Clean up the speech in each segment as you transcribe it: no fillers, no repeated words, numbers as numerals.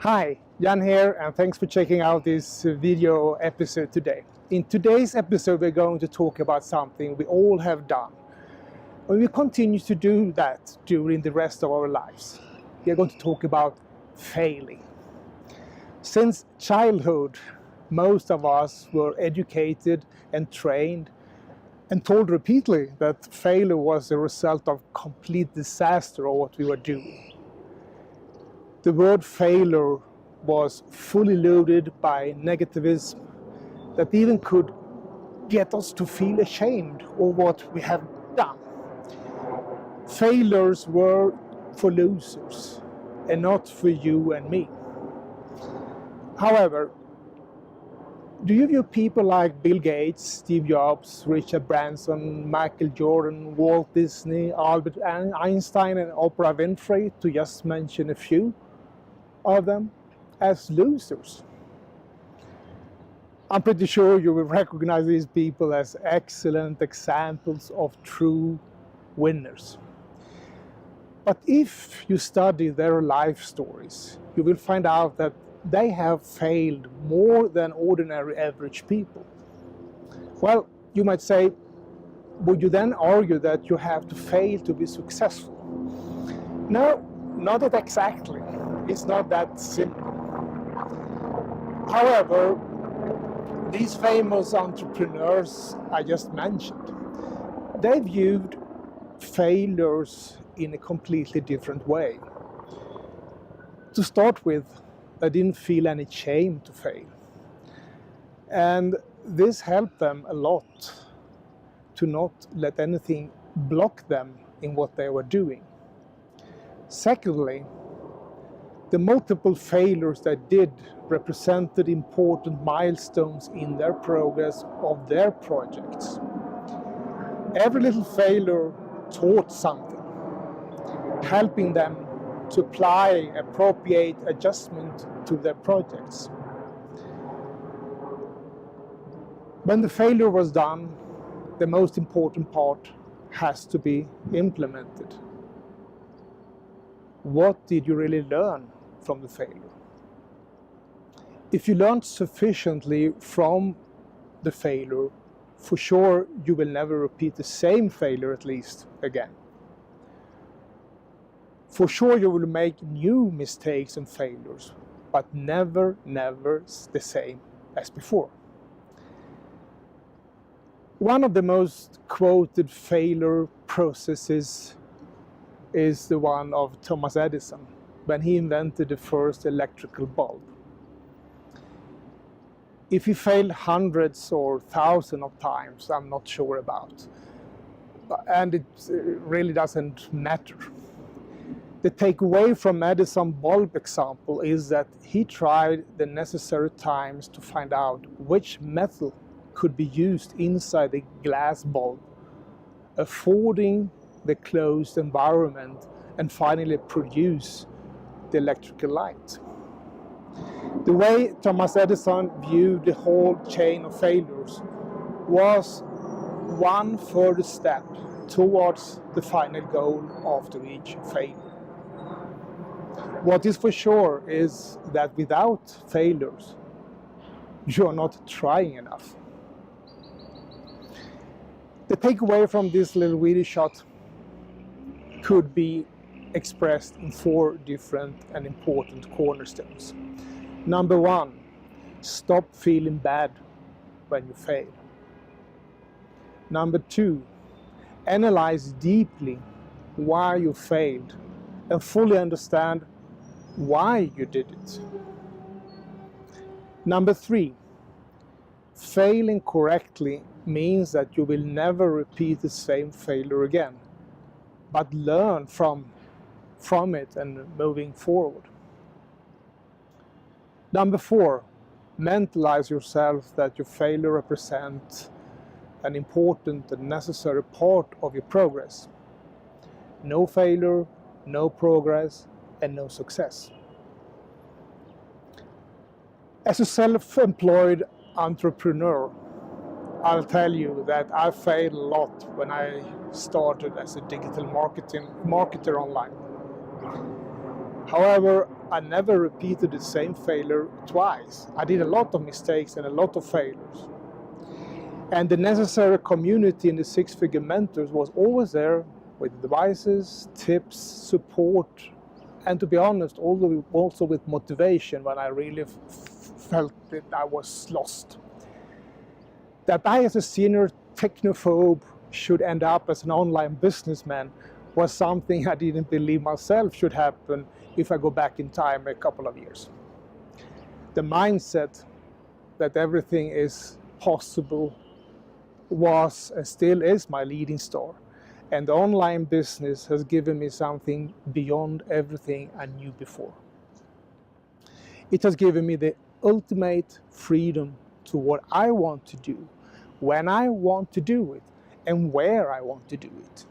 Hi, Jan here, and thanks for checking out this video episode today. In today's episode, we're going to talk about something we all have done, and we continue to do that during the rest of our lives. We are going to talk about failing. Since childhood, most of us were educated and trained and told repeatedly that failure was a result of complete disaster of what we were doing. The word failure was fully loaded by negativism that even could get us to feel ashamed of what we have done. Failures were for losers and not for you and me. However, do you view people like Bill Gates, Steve Jobs, Richard Branson, Michael Jordan, Walt Disney, Albert Einstein, and Oprah Winfrey, to just mention a few of them, as losers? I'm pretty sure you will recognize these people as excellent examples of true winners. But if you study their life stories, you will find out that they have failed more than ordinary average people. Well, you might say, would you then argue that you have to fail to be successful? No, not that exactly. It's not that simple. However, these famous entrepreneurs I just mentioned, they viewed failures in a completely different way. To start with, they didn't feel any shame to fail. And this helped them a lot to not let anything block them in what they were doing. Secondly, the multiple failures they did represented important milestones in their progress of their projects. Every little failure taught something, helping them to apply appropriate adjustment to their projects. When the failure was done, the most important part has to be implemented. What did you really learn from the failure? If you learned sufficiently from the failure, for sure you will never repeat the same failure at least again. For sure you will make new mistakes and failures, but never the same as before. One of the most quoted failure processes is the one of Thomas Edison, when he invented the first electrical bulb. If he failed hundreds or thousands of times, I'm not sure about, and it really doesn't matter. The takeaway from Edison bulb example is that he tried the necessary times to find out which metal could be used inside the glass bulb, affording the closed environment, and finally produce the electrical light. The way Thomas Edison viewed the whole chain of failures was one further step towards the final goal after each failure. What is for sure is that without failures, you are not trying enough. The takeaway from this little video shot could be expressed in 4 different and important cornerstones. Number 1, stop feeling bad when you fail. Number 2, analyze deeply why you failed and fully understand why you did it. Number 3, failing correctly means that you will never repeat the same failure again, but learn from it and moving forward. Number 4, mentalize yourself that your failure represents an important and necessary part of your progress. No failure, no progress, and no success. As a self-employed entrepreneur, I'll tell you that I failed a lot when I started as a digital marketer online. However, I never repeated the same failure twice. I did a lot of mistakes and a lot of failures. And the necessary community in the Six-Figure Mentors was always there with advices, tips, support, and to be honest, also with motivation when I really felt that I was lost. That I, as a senior technophobe, should end up as an online businessman was something I didn't believe myself should happen if I go back in time a couple of years. The mindset that everything is possible was and still is my leading star. And the online business has given me something beyond everything I knew before. It has given me the ultimate freedom to what I want to do, when I want to do it, and where I want to do it.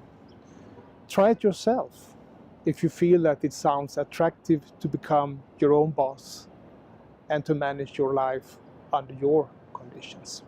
Try it yourself if you feel that it sounds attractive to become your own boss and to manage your life under your conditions.